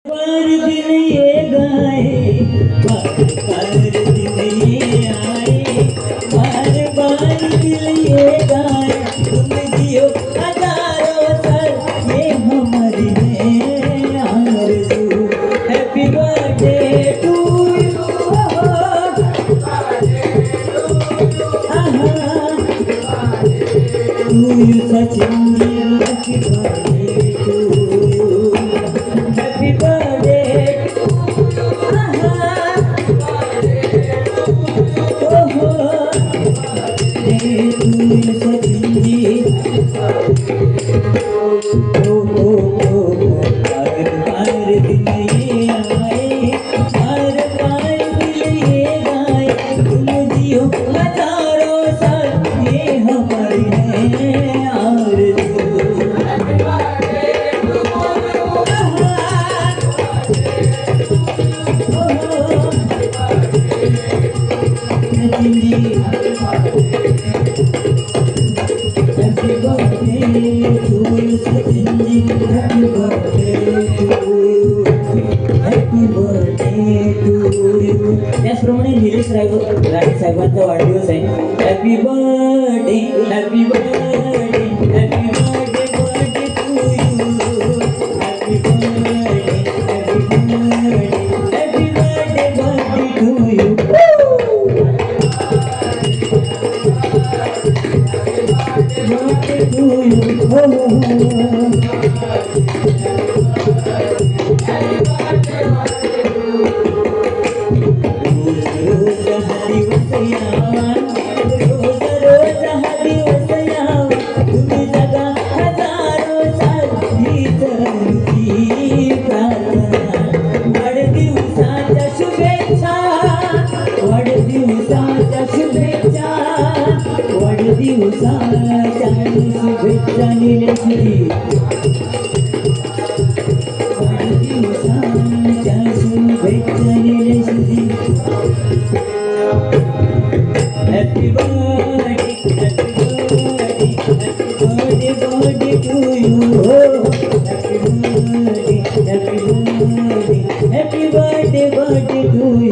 बार दिन ये गाए, बार दिन ये आए, बार दिल ये गाए, तुम जियो हजारों साल ये हमारी है आरज़ू। Happy birthday to you, to you Sachin ji, happy birthday to you, happy birthday Sachin ji. बार दिन ये आए, बार दिल ये गाए, तुम जियो हजारों साल ये हमारी है आरज़ू। Sachin ji happy birthday to you, Sachin ji happy birthday to you, happy birthday to you. त्याचप्रमाणे निलेश राणे साहेबांचा वाढदिवस आहे. Happy birthday, happy birthday, happy birthday birthday to you, happy birthday, happy birthday, happy birthday birthday to you. Happy birthday, happy birthday to you. Happy birthday, happy birthday, happy birthday to you.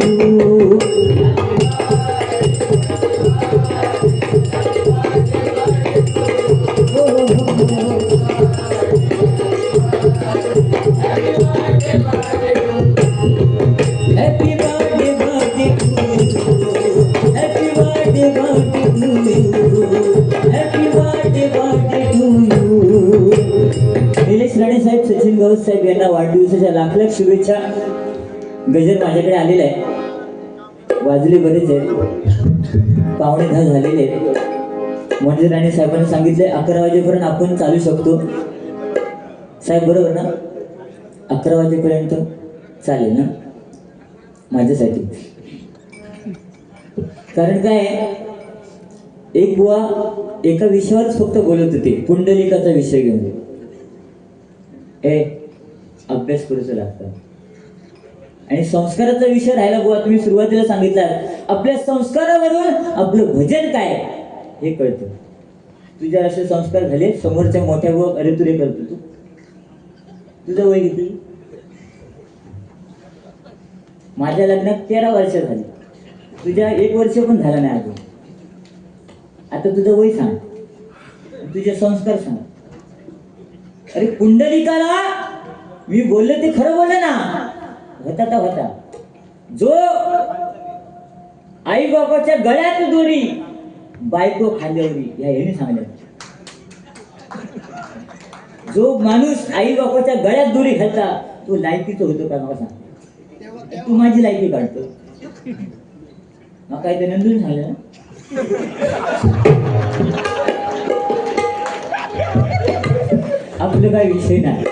Happy birthday, birthday to you. Happy birthday, birthday to you. Happy birthday, birthday to you. Nilesh Rane Saheb, Sachin Gaus Saheb यांना वाढदिवसाच्या लाख लाख शुभेच्छा. गजर माझ्याकडे आलेला आहे. वाजले बरेच आहेत, 9:45 झालेले आहेत. म्हणजे राणे साहेबांनी सांगितले 11 वाजेपर्यंत आपण चालू शकतो. साहेब बरोबर ना? 11 वाजेपर्यंत चालेल ना माझ्यासाठी? कारण काय, एक बुवा एका विषयावरच फक्त बोलत होते, पुंडलिकाचा विषय घेऊन. अभ्यास करूच लागतं. आणि संस्काराचा विषय राहिला बुवा, तुम्ही सुरुवातीला सांगितला आपल्या संस्कारावरून आपलं भजन काय हे कळतं. तुझ्या असे संस्कार झाले, समोरच्या मोठ्या बुवा अरे तुरे करतो तू. तुझं वय किती? माझ्या लग्नात 13 वर्ष झाली, तुझ्या 1 वर्ष पण झाला नाही अजून. आता तुझं वय सांग, तुझे संस्कार सांग. अरे पुंडलिकाला मी बोलले ते खरं बोलले ना. होता तर होता जो आई बाबाच्या गळ्यात दोरी, बायको खांद्यावरी, या ह्याने सांगले. जो माणूस आई बाबाच्या गळ्यात दोरी घालता तो लायकीचा होतो का मला सांग. तू माझी लायकी काढतो मग काय ते नंदून सांगलं ना. आपलं काय विषय नाही.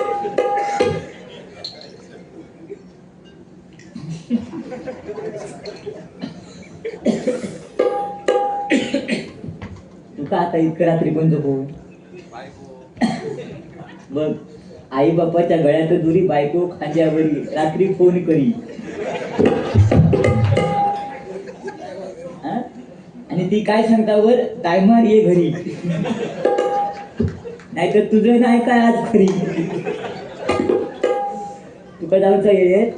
तू का आता इतकं रात्री पण झोपू बघ. आई बापाच्या गळ्यात दुरी, बायको खांद्यावरी, रात्री फोन करी. आणि ती काय सांगता वर, टायमार ये घरी, नाहीतर तुझं नाही काय आज खरी. तू अंकलगावचा येत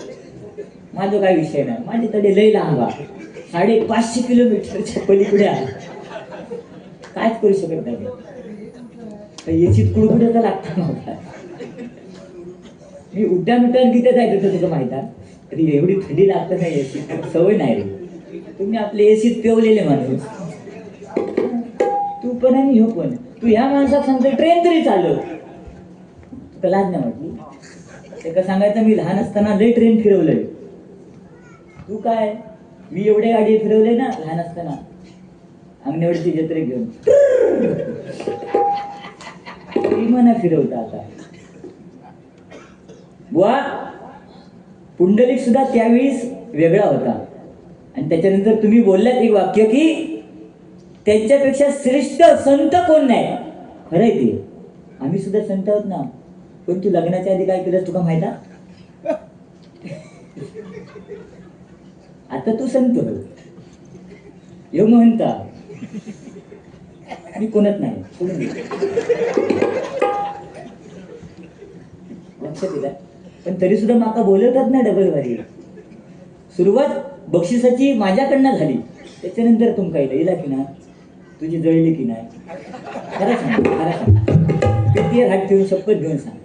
माझं काय विषय नाही, माझी तडे लई लांबा 550 किलोमीटरच्या पलीकडे आहे, कायच करू शकत नाही. याची कुडकुड्याचा लागता नव्हता. मी उड्डाण किती जायचं तुझं माहित आहे, तरी एवढी थंडी लागत नाही एसी, सवय नाही रे. तुम्ही आपले एसीत पेवलेले माणूस, तू पण आणि ह्यो पण. तू ह्या माणसात सांगतो ट्रेन तरी चालव, तुला लाज नाही वाटली? ते का सांगायचं मी लहान असताना लय ट्रेन फिरवलंय. तू काय, मी एवढे गाडी फिरवले ना लहान असताना, अंगणवाडीची जत्रे घेऊन विमाना फिरवता. आता बुवा पुंडलिक सुद्धा त्यावेळेस वेगळा होता. आणि त्याच्यानंतर तुम्ही बोललात एक वाक्य की त्यांच्यापेक्षा श्रेष्ठ संत कोण नाही. खरंय ते, आम्ही सुद्धा संत आहोत ना. पण तू लग्नाच्या आधी काय केलं तुका माहित आहे? आता तू संत हो, यो म्हणता मी कोणत नाही, सोडून दे. लक्षात येईल. पण तरी सुद्धा माका बोलवतात ना डबल वारी. सुरुवात बक्षिसाची माझ्याकडनं झाली, त्याच्यानंतर तुमका येईल की ना, तुझी जळली की नाही. खरं सांग, खरं सांग. किती हात ठेवून शपथ घेऊन सांग.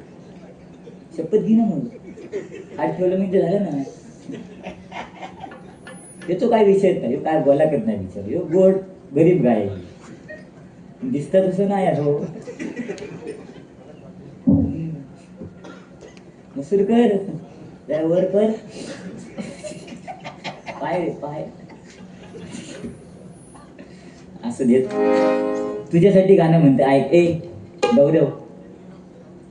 शपथ घे ना, मग हात ठेवलं म्हणजे झालं ना. तो काय विषय नाही, काय बोला करत नाही विचार. यो गोड गरीब गाय दिसत तसं नाही हो. मसूर कर, वर कर, पाय पाय असं देत. तुझ्यासाठी गाणं म्हणते, ऐक. ए गौरव,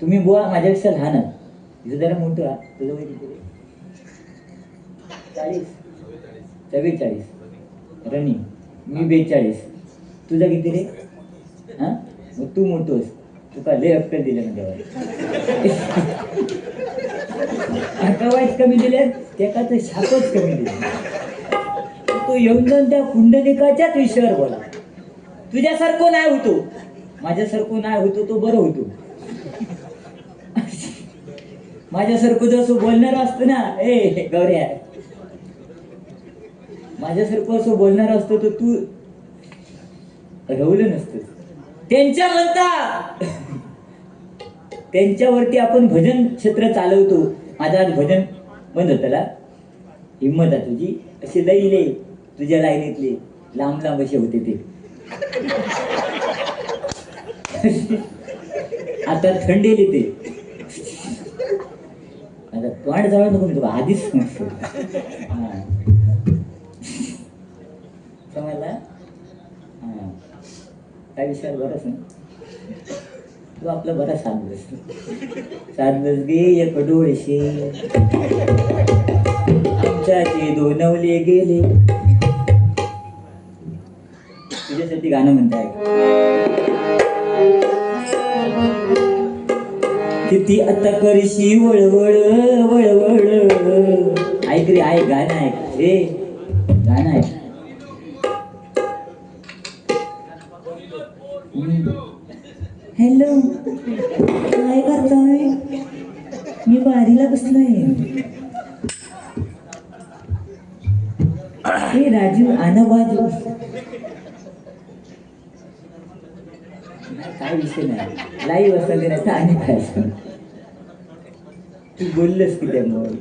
तुम्ही बुवा माझ्यापेक्षा लहान आहात, तुझं जरा मोठं आहात. तुझं वय किती? 40, 44. रनिंग. मी 42. तुझा किती रे? हा, मग तू मोठोस. तुका लय अक्कल दिले ना देवा. वाईट कमी दिले, त्याका तर शापच कमी दिले. तो येऊन जाऊन त्या पुंडलिकाच्याच विषयावर बोला. तुझ्यासारखं नाही होतो, माझ्यासारखं नाही होतो, तो बरं होतो. माझ्यासारखं जसं बोलणार असतं ना, ए गौऱ्या, माझ्यासारखं असं बोलणार असतो तर तू रवलं नसतं. त्यांच्या म्हणता त्यांच्यावरती आपण भजन क्षेत्र चालवतो. माझं आज भजन बंद होतं. हिंमत आहे तुझी, असे लई तुझ्या लाईनीतले लांब लांब असे होते ते. आता थंडीली ते, आता तोंड जवळ नको मी तुला आधीच समजतो. समजला? हा, काय विषय बरंच ना. तू आपलं बरं साधलंस गे एक डोळशे आमच्याचे दोनवले गेले. तुझ्यासाठी गाणं म्हणताय. किती आता करशी वळवळ वळवळ. ऐक रे, ऐक गाणं, ऐक रे, गाणं ऐक. हॅलो, काय करताय? मी वारीला बसलोय. हे राजू आना बाजू. काय विषय नाही, लाईव्ह असं नाही आणि काय तू बोललंस की त्यामुळे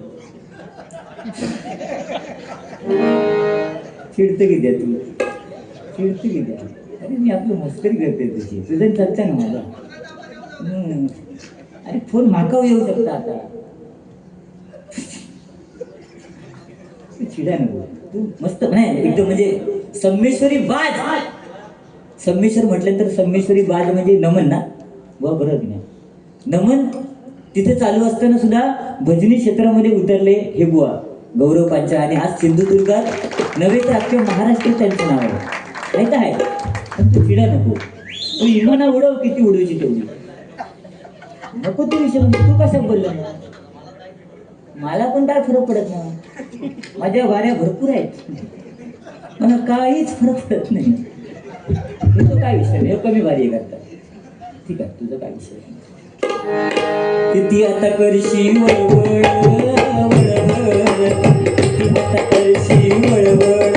चिडतं की द्या, तू चिडतं की द्या. अरे मी आपलं मस्करी करते तुझी, तुझं चर्चा ना माझा. अरे फोन माकाव येऊ शकता आता. चिडा नको तू, मस्त नाही एकदम. म्हणजे संमेश्वरी बाज. संमेश्वर म्हटलं तर संमेश्वरी बाज म्हणजे नमन ना, बरोबर की नाही? नमन तिथे चालू असताना सुद्धा भजनी क्षेत्रामध्ये उतरले हे बुवा गौरव पांचा. आणि आज सिंधुदुर्गात नव्हे तर अख्ख्या महाराष्ट्रात त्यांचं नाव आहे, माहित आहे. पण तू चिडा नको, तू इमाना उडव, किती उडवायची तेवढी नको. ते विषय म्हणजे तू कसं बोलला, मला पण काय फरक पडत ना. माझ्या वाऱ्या भरपूर आहेत, मला काहीच फरक पडत नाही. तुझं काय विषय नाही, कमी वारी करतात. ठीक आहे, तुझं काय विषय. किती आता करशी वळवळ वळवळ, किती आता करशी वळवळ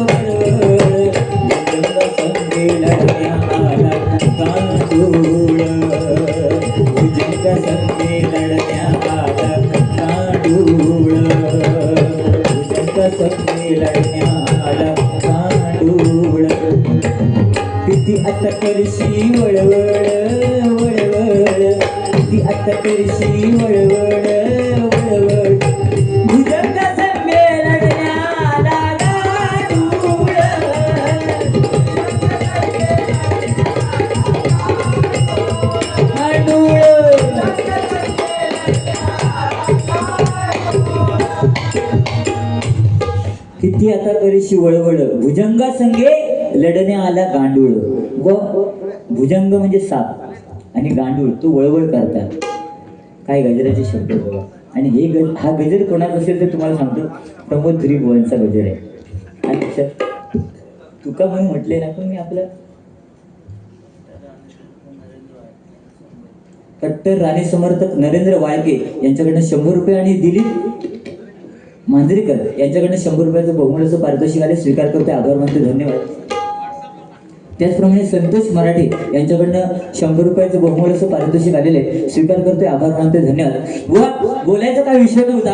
वळवळ, भुजंग संगे लढण्या आला गांडूळ, भुजंग संगे लढण्या आला गांडूळ, भुजंग संगे लढण्या आला गांडूळ. किती आता करशी वळवळ वळवळ, किती आता करशी वळवळ वळवळ, भुजंग संगे लढण्याला गांडूळ, गांडूळ. किती आता करशी वळवळ, भुजंगा संगे लढणे आला गांडूळ. व भुजंग म्हणजे साप आणि गांडूळ तो वळवळ करतात. काय गजराचे शब्द बघा. आणि हा गजर कोणाचा असेल तर तुम्हाला सांगतो, प्रमोद धुरी बुवांचा गजर आहे. आणि तुका म्हणून म्हटले ना, पण मी आपलं कट्टर राणे समर्थक नरेंद्र वाळके यांच्याकडनं 100 रुपये आणि दिलीप मांजरेकर यांच्याकडनं 100 रुपयाचं बहुमूल्याचं पारितोषिक आले, स्वीकार करते, आभार मानते, धन्यवाद. त्याचप्रमाणे संतोष मराठे यांच्याकडनं 100 रुपयाचं बहुमूल्याचं पारितोषिक आलेले, स्वीकार करते, आभार मानते, धन्यवाद. व बोलायचा काय विषय नव्हता,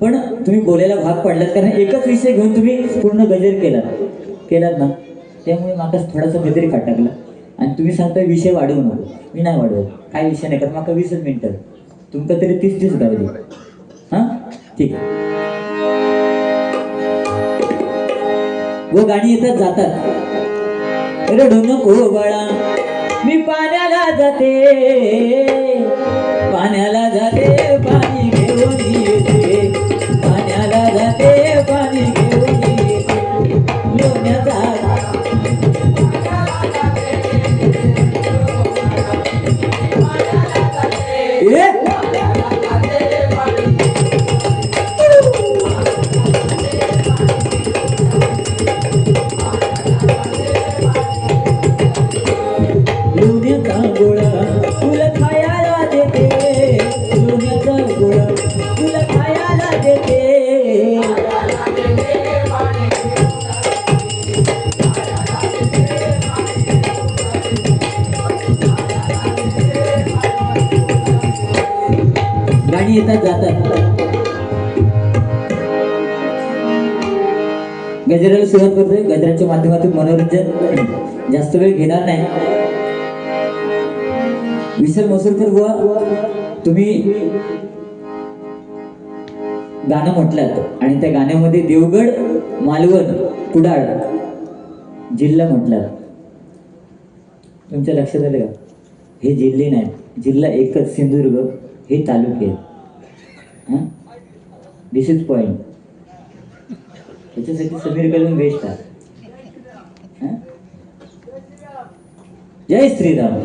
पण तुम्ही बोलायला भाग पडलात, कारण एकच विषय घेऊन तुम्ही पूर्ण गजर केलात ना, त्यामुळे माका थोडासा गजरी खाट टाकला. आणि तुम्ही सांगताय विषय वाढवू नको. मी नाही वाढवत, काय विषय नाही, कारण माका 20 मिनिटं, तुमका तरी 30 गावली. हां ठीक आहे. व गाणी येतात जातात. रडू नको बाळा, मी पाण्याला जाते, पाण्याला जाते, पाणी घेऊन येते, पाण्याला जाते, पाणी घेऊन येते, लोण्याचा गोळा तुला खायला देते, लोण्याचा गोळा तुला खायला देते. गाणी येतात जातात. गजराला सुरुवात करतोय. गजराच्या माध्यमातून मनोरंजन, जास्त वेळ घेणार नाही. विशाल मसूरकर बुवा, तुम्ही गाणं म्हटलात आणि त्या गाण्यामध्ये देवगड, मालवण, कुडाळ जिल्हा म्हटलात. तुमच्या लक्षात आलं का? हे जिल्हे नाही, जिल्हा एकच, सिंधुदुर्ग हे तालुके आहेत. दिस इज पॉइंट. त्याच्यासाठी समीर कदम बेस्ट आहे. जय श्रीराम.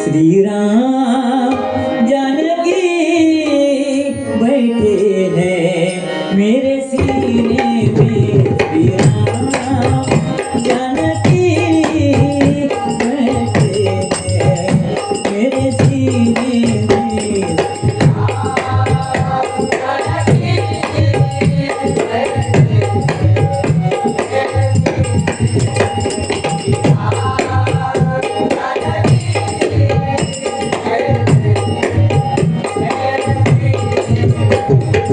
श्रीराम जानकी बैठे हैं मेरे सीने में, श्रीराम जानकी बैठे हैं मेरे सीने में.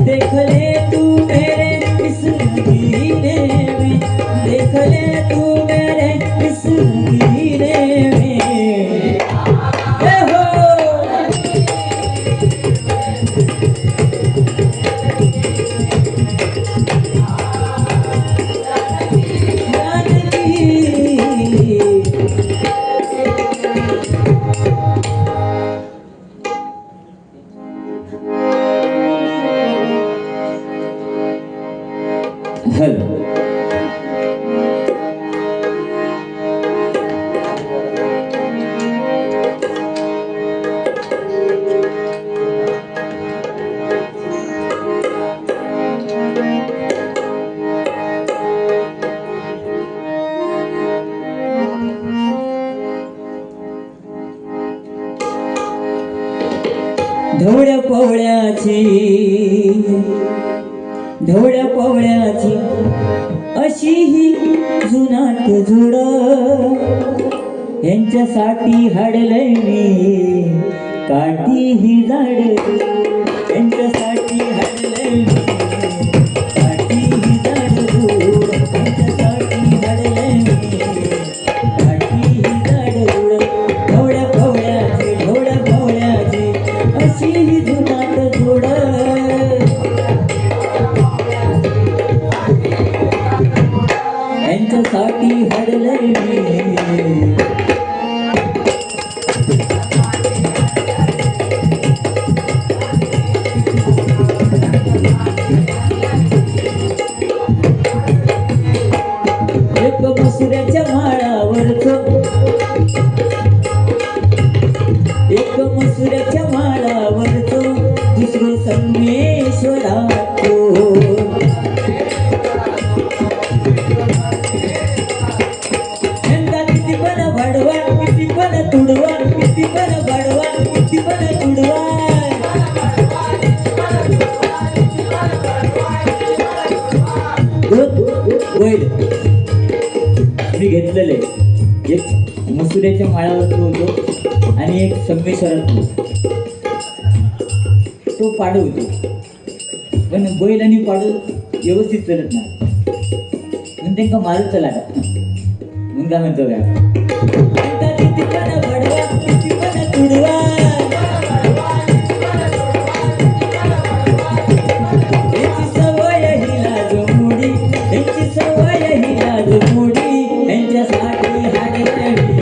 देख ले तू मेरे इस हीरे में, देख ले तू मेरे इस हीरे में. हो ढवळ्या पवळ्याची अशी ही जुनाट जोड यांच्यासाठी हाडलंय मी काठी ही झाड यांच्यासाठी हाडलंय मी काठी ही झाड जोड यांच्यासाठी हाडलंय मी काठी ही झाड जोड ढवळ्या पवळ्याची अशी ही जुनाट जोड यांच्यासाठी हाडलंय मी एक मसुऱ्याच्या माळावरचो दुसरं संगमेश्वराचो यंदा किती पण वाढवा किती पण तुडवा किती पण वाढवा किती पण तुडवा बैल मी घेतलेले एक मसुऱ्याच्या माळावर होतो आणि एक संगमेश्वरात तो पाडू होतो पण बैल आणि पाडू व्यवस्थित चालत नाही म्हणून त्यांना मारूच लागत म्हणून काय म्हणतो काय किती पण बडवा किती पण तुडवा यांची सवय ही लाजमोडी यांची सवय ही लाजमोडी यांच्यासाठी हाडलंय मी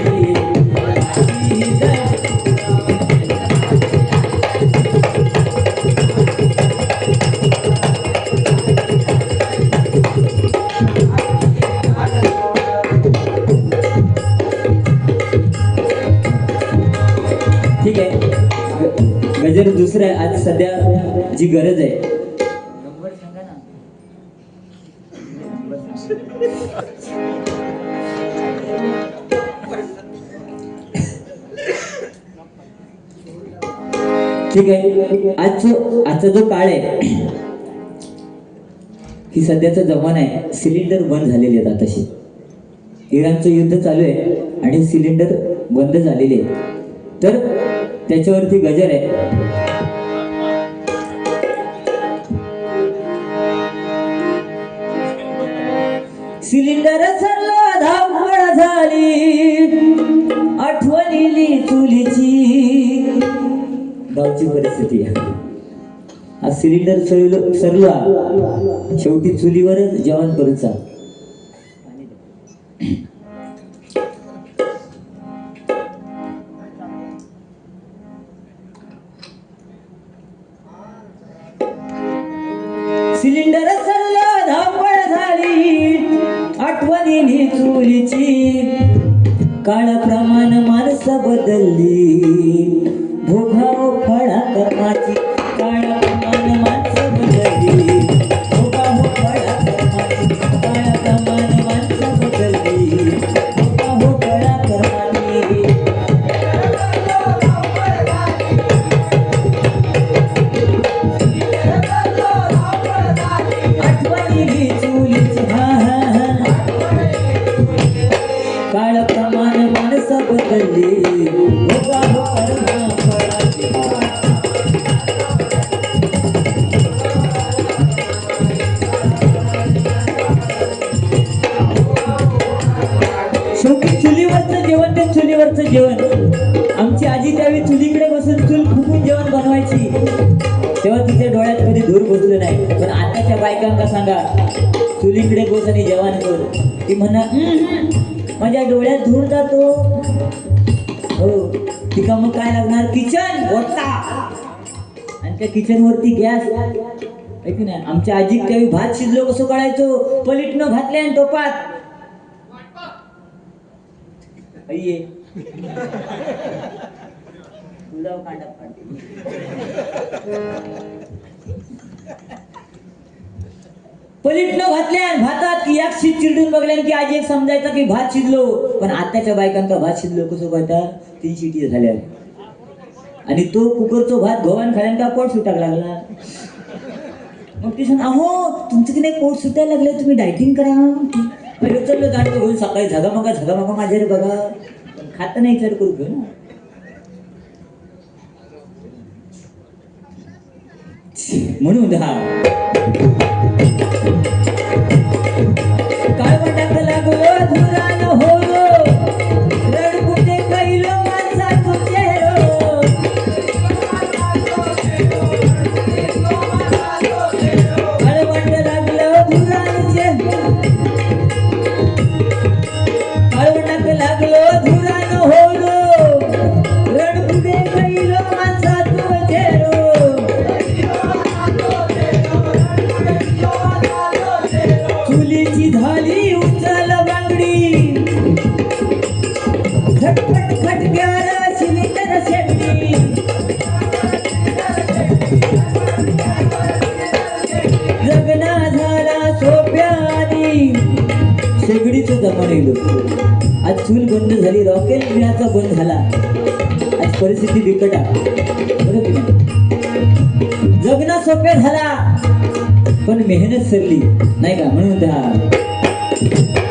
ठीक आहे. गजर दुसरं आज सध्या जी गरज आहे नंबर सांगा ना. ठीक आहे. आजचा जो काळ आहे ही सध्याचा जमाना आहे. सिलेंडर बंद झालेले आहेत. आताशी इराणचं युद्ध चालू आहे आणि सिलेंडर बंद झालेले आहे. तर त्याच्यावरती गजर आहे. सिलेंडर सरला धावपळ झाली आठवणीली चुलीची गावची परिस्थिती आहे. आज सिलेंडर सरला शेवटी चुलीवरच जेवण करूचा. सिलेंडर सरला धावपळ झाली आठवणीली चुलीची. काळाप्रमाण माणसं बदलली भोगा फळा कर्माची. काळाप्रमाण माणसं बदलली भोगा फळा कर्माची. काळाप्रमाण माणसं बदलली भोगा फळा कर्माची. आठवणीली चुलीची काळाप्रमाण माणसं बदलली भोगा कर्मा फळाची. शेवटी चुलीवरचं जेवण ते चुलीवरचं जेवण. आमची आजी त्यावेळी चुलीकडे बसून चूल फुकून जेवण बनवायची तेव्हा तिच्या डोळ्यात कधी धूर बसलं नाही. पण आताच्या बायकांना सांगा चुलीकडे बस आणि जेवण कर ती म्हणा माझ्या डोळ्यात धूर जातो. हो तिका मग काय लागणार किचन ओटा आणि त्या किचन वरती गॅस आहे की नाही. आमच्या आजी त्यावेळी भात शिजलो कसं कळायचो पलीटनं घातले आणि टोपात तुला कांडा पलीटनं घातल्या भातात की एक शीत चिरडून बघल्यान की आज एक समजायचं की भात शिजलो. पण आताच्या बायकांचा भात शिजलो कसं कळतात 3 शिटी झाल्या आणि तो कुकरचो भात गव्हाण खाल्यान का पोट सुटाक लागला. मग ती सांग अहो तुमचं की नाही पोट सुटायला लागलं, तुम्ही डायटिंग करा. पहिले चललो दांड घेऊन सकाळी झगामगा माझ्यावर बघा, पण खात नाही विचार करू घेऊ ना. म्हणून हा काळवंडाक लागलो धुरान होलो, रडकुटे कैलो माणसाचो चेहरो. काळवंड लागलो धुरानचे, काळवंडाक लागलो धुरान होलो, रडकुटे कैलो माणसाचो चेहरो. चुलीची झाली उचल बांगडी, झटपट खटक्याला शिलिंडर शेगडी. लग्न झाला सोप्यानी, शेगडीचं जमाने येलो. आज चूल बंद झाली, रॉकेल मिळाचा बंद झाला. आज परिस्थिती बिकट आहे, बरोबर की नाही. जगणं सोप्या झाला पण मेहनत सरली नाही का. म्हणून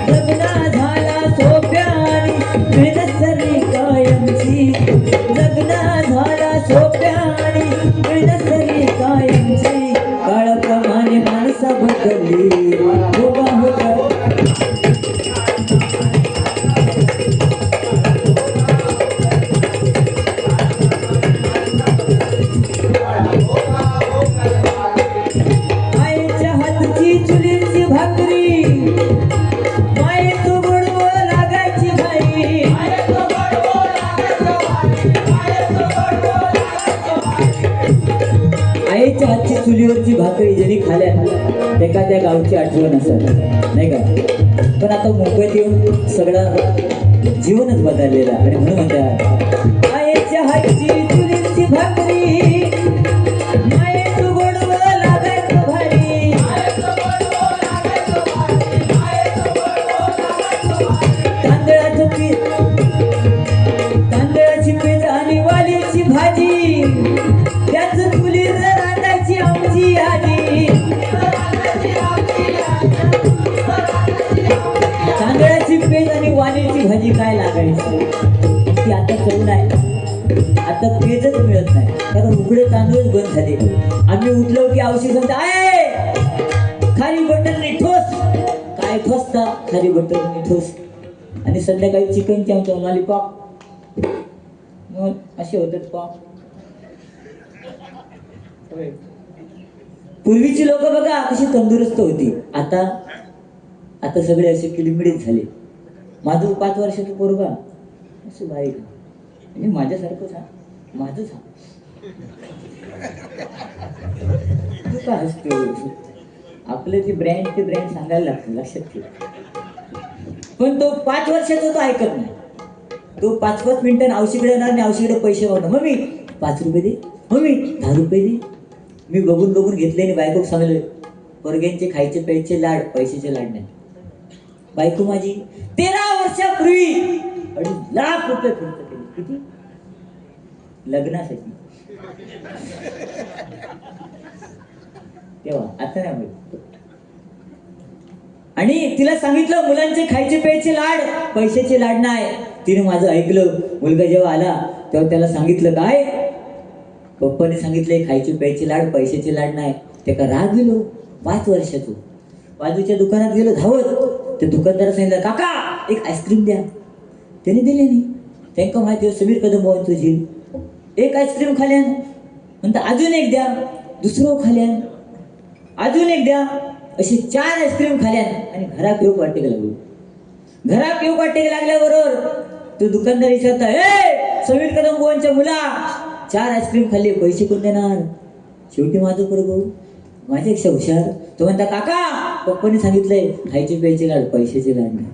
लग्न झाला सोप्यानी, मेहनत सरली कायमची. लग्न झाला सोप्यानी, मेहनत सरली कायमची. काळाप्रमाणे माणसा बदलली उभा होता. आईच्या हातची चुलीची भाकरी, मायेचं गोडवं लागायची बाई. आईच्या हातची चुलीवरची भाकरी जरी खाल्या त्याका त्या गावची आठवण असत नाही का. पण आता मुंबईत येऊन सगळं जीवनच बदललेलं आणि म्हणून म्हणतात आईच्या हातची चुलीची भाकरी, मायेचं गोडवं लागायचं भारी. तांदळाचं पीठ, तांदळाची पेज आणि वालीची भाजी, त्याच चुलीवर रांधायची आमची आजी. तांदळाची पेज आणि वालीची भाजी काय लागायची ती आता चव नाही. आता पेजच मिळत नाही, कारण उघडे तांदूळच बंद झाले. आम्ही उठलो की औषध म्हणता आहे खारी बटरने ठोस, काय ठोसता खारी बटरने ठोस. आणि संध्याकाळी चिकनची आमच्या लॉलीपॉप, मग असे होतात पॉप. पूर्वीची लोक बघा कशी तंदुरुस्त होती. आता आता सगळे असे किलिमिडीत झाले. माझं 5 वर्षाचं पोरगा असं बारीक म्हणजे माझ्यासारखंच हा, माझंच हा. तू का हसतो? आपलं ते ब्रँड सांगायला लागतं, लक्षात ठेव. पण तो 5 वर्षाचा तो ऐकत नाही. तो 5-5 मिनिटांनी औषधकडे येणार आणि औषधकडे पैसे मागणार. मम्मी 5 रुपये दे, मम्मी 10 रुपये दे. मी बघून घेतले आणि बायको सांगले पोरग्यांचे खायचे प्यायचे लाड, पैशाचे लाड नाही. बायको माझी 13 वर्षापूर्वी 2.5 लाख रुपये खर्च केले. किती? लग्नासाठी. तेव्हा आता नाही माहिती. आणि तिला सांगितलं मुलांचे खायचे प्यायचे लाड, पैशाचे लाड नाही. तिने माझं ऐकलं. मुलगा जेव्हा आला तेव्हा त्याला सांगितलं काय, पप्पाने सांगितले खायचे प्यायचे लाड, पैशाचे लाड नाही. त्याला राग गेलो. 5 वर्षाचं बाजूच्या दुकानात गेलो धावत. ते दुकानदारा सांगितलं काका एक आईस्क्रीम द्या. त्याने दिले नाही. त्यांना माहिती समीर कदम भावांचं झील. एक आईस्क्रीम खाल्यान म्हणता अजून एक द्या, दुसरं खाल्यान अजून एक द्या, अशी 4 आईस्क्रीम खाल्यान आणि घरात येऊ वाटेक लागलो. घरात येऊ वाटेक लागल्याबरोबर तो दुकानदार विचारता ए समीर कदम भावांच्या मुला 4 आईस्क्रीम खाल्ले, पैसे कोण देणार? शेवटी माझं पोरगं माझ्यापेक्षा हुशार. तो म्हणता काका पप्पाने सांगितलंय खायचे प्यायचे लाड, पैशाचे लाड नाही.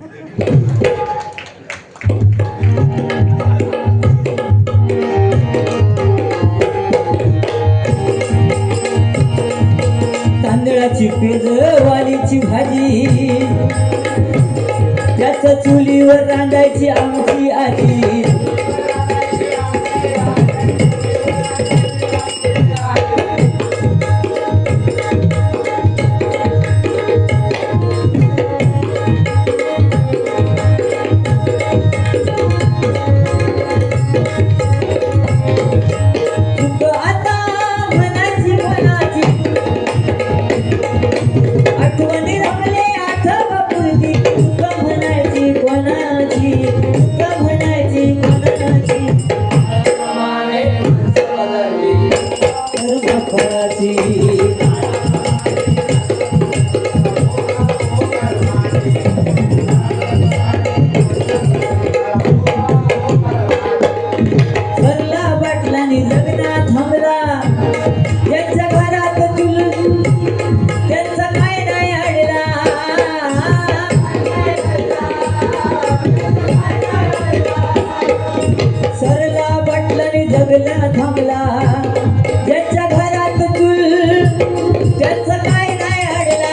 तांदळाची पेज वालीची भाजी, त्याच चुलीवर रांधायची आमची आजी. कर्म फळाची सरला बाटलानी जगना थांबला त्यांच्या घरात चूल त्यांचा काय नाही अडला सरला बाटलानी जगला थांबला ज्यांच्या घरात चूल त्यांचा काय नाही अडला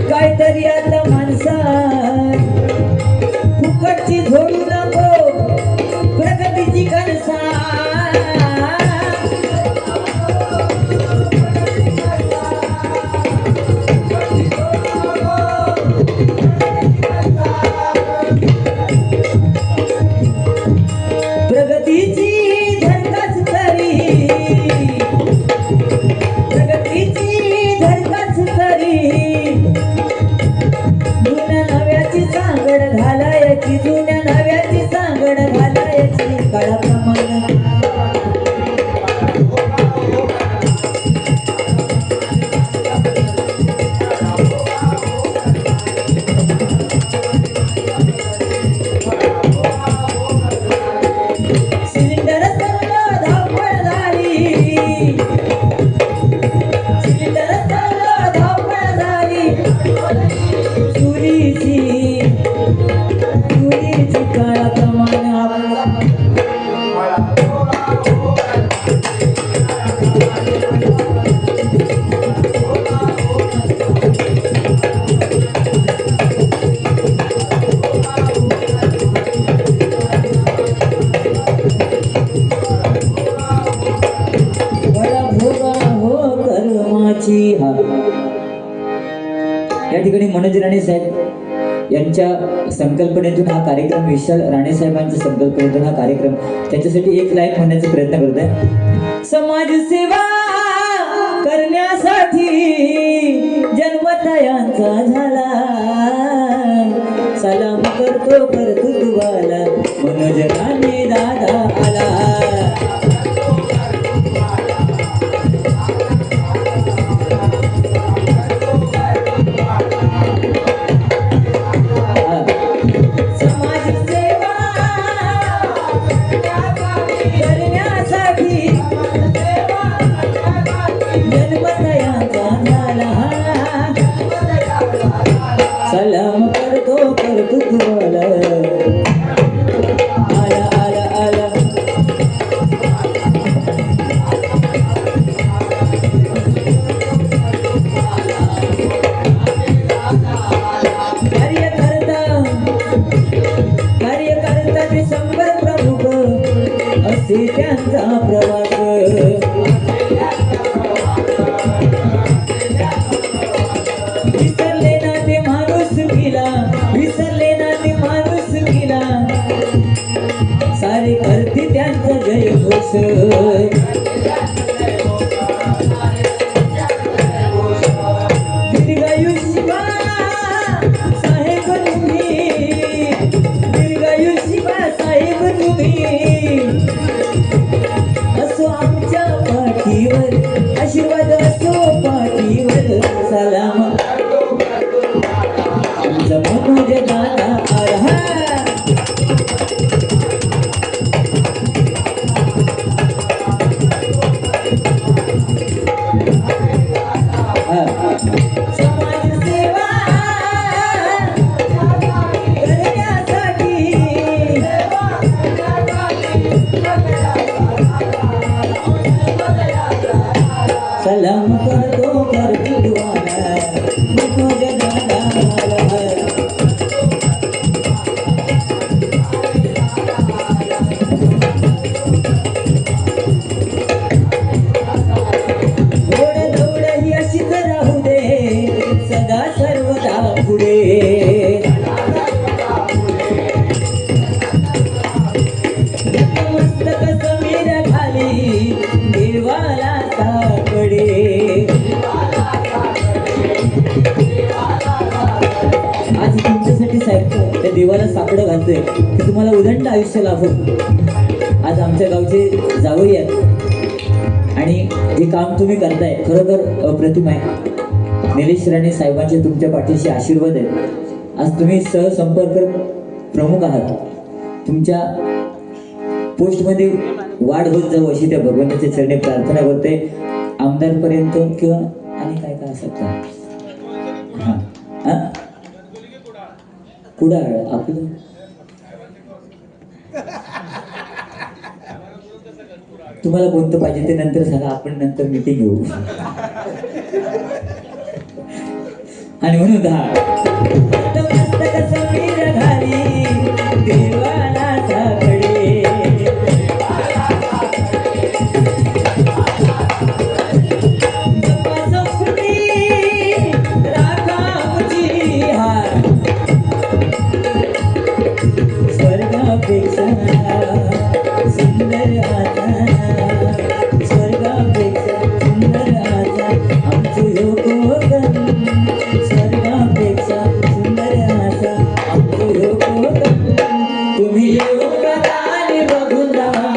काहीतरी आता माणसा फुकटची झोडू नको प्रगतीची कणसा प्रगतीची धरकाच तरी प्रगतीची धरकाच तरी जुन्या नव्याची सांगड घालायची जुन्या नव्याची सांगड घालायची काळाप्रमाणे सिलेंडर चाललं धावपळ झाली सिलेंडर चाललं धावपळ झाली चुलीची काळाप्रमाणे बडा भोगा हो कर्माची हा या ठिकाणी मनोज राणे साहेब यांच्या संकल्पनेतून हा कार्यक्रम विशाल राणे साहेबांच्या संकल्पनेतून हा कार्यक्रम त्यांच्यासाठी एक लाईन म्हणण्याचा प्रयत्न करत आहे समाजसेवा करण्यासाठी जन्मतयांचा झाला सलाम करतो कर्तृत्वाला मनोज राणे दादा आला सलाम करतो कर्तृत्वाला आला आला आला कार्यकर्ता दिसंबर प्रमुख असे त्यांचा प्रवास विसरले ना ते माणूस गेला सारे करते त्यांचा जय घोष दीर्घायुष्यवा साहेब तुम्ही दीर्घायुष्यवा साहेब तुम्ही असो आमच्या पाठीवर आशीर्वाद असो पाठीवर सलाम मनोज दादा आला देवाला साकडं घालतोय की तुम्हाला उदंड आयुष्य लाभो। आज आमच्या गावचे जावई आहेत आणि जे काम तुम्ही करताय खरोखर अप्रतिम आहे। निलेश राणे साहेबांचे तुमच्या पाठीशी आशीर्वाद आहेत। आज तुम्ही सहसंपर्क प्रमुख आहात। तुमच्या पोस्टमध्ये वाढ होत जाऊ अशी त्या भगवंताच्या चरणी प्रार्थना करते। आमदारपर्यंत किंवा आणि काय काय असं हां कुडाळ आपलं तुम्हाला कोणतं पाहिजे ते नंतर सांगा, आपण नंतर मीटिंग घेऊ। आणि म्हणून देवाला साकडे स्वर्गापेक्षा सुंदर आता, स्वर्गापेक्षा सुंदर आता आमचं ह्यो कोकण, स्वर्गापेक्षा सुंदर आता आमचं ह्यो कोकण। तुम्ही येऊन आणि बघून जावा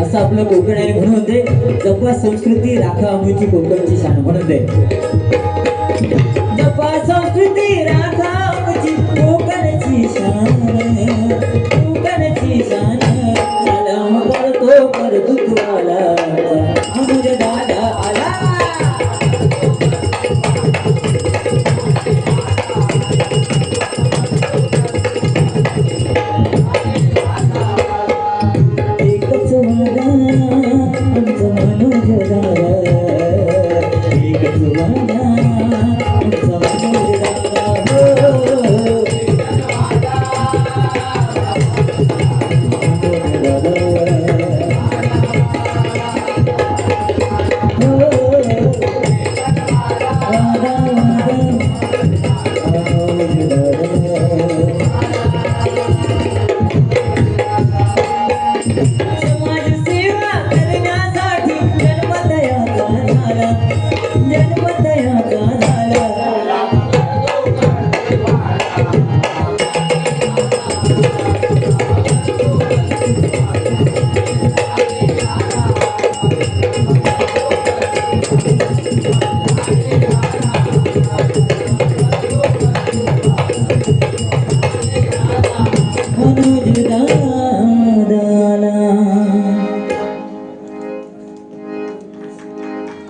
असं आपलं कोकण आहे। म्हणून होते जपा संस्कृती राखा आमची कोकणची शान। म्हणून ते जपा संस्कृती राखा आमची कोकणची शान, कोकणची शान। सलाम करतो परतुवाला अमर दादा आला।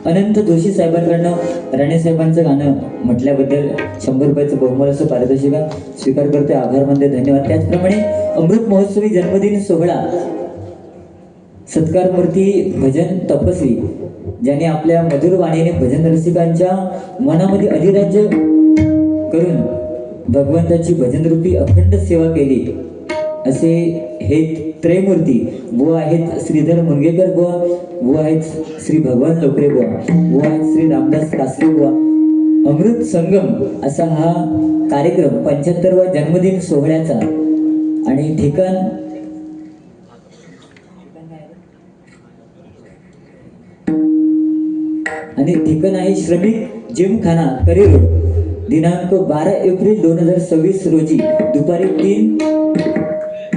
अनंत जोशी साहेबांकडनं राणे साहेबांचं गाणं म्हटल्याबद्दल 100 रुपयाचं बहुमूल्य असं पारितोषिक स्वीकार करते, आभार मानते, धन्यवाद। त्याचप्रमाणे अमृत महोत्सवी जन्मदिन सोहळा सत्कार मूर्ती भजन तपस्वी ज्यांनी आपल्या मधुर वाणीने भजन रसिकांच्या मनामध्ये अधिराज्य करून भगवंताची भजनरूपी अखंड सेवा केली असे हे त्रयमूर्ती बुवा आहेत श्रीधर मुनगेकर बुवा, बुवा आहेत श्री भगवान लोकरे बुवा, बुवा आहेत श्री रामदास कासरे बुवा। अमृत संगम असा हा कार्यक्रम 75वा जन्मदिन सोहळ्याचा आणि ठिकाण आहे श्रमिक जिमखाना करी रोड, दिनांक 12 एप्रिल 2026 रोजी दुपारी 3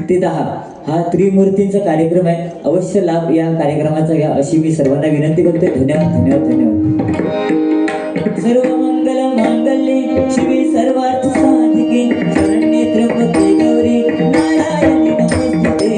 ते 10 हा त्रिमूर्तींचा कार्यक्रम आहे। अवश्य लाभ या कार्यक्रमाचा घ्या अशी मी सर्वांना विनंती करते। धन्यवाद धन्यवाद धन्यवाद। सर्व मंगल मांगल्ये शिवे सर्वार्थ साधिके शरण्ये त्र्यंबके गौरी नारायणी नमोस्तुते।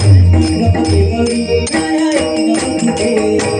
गणपती गौरी नारायणी नमस्ते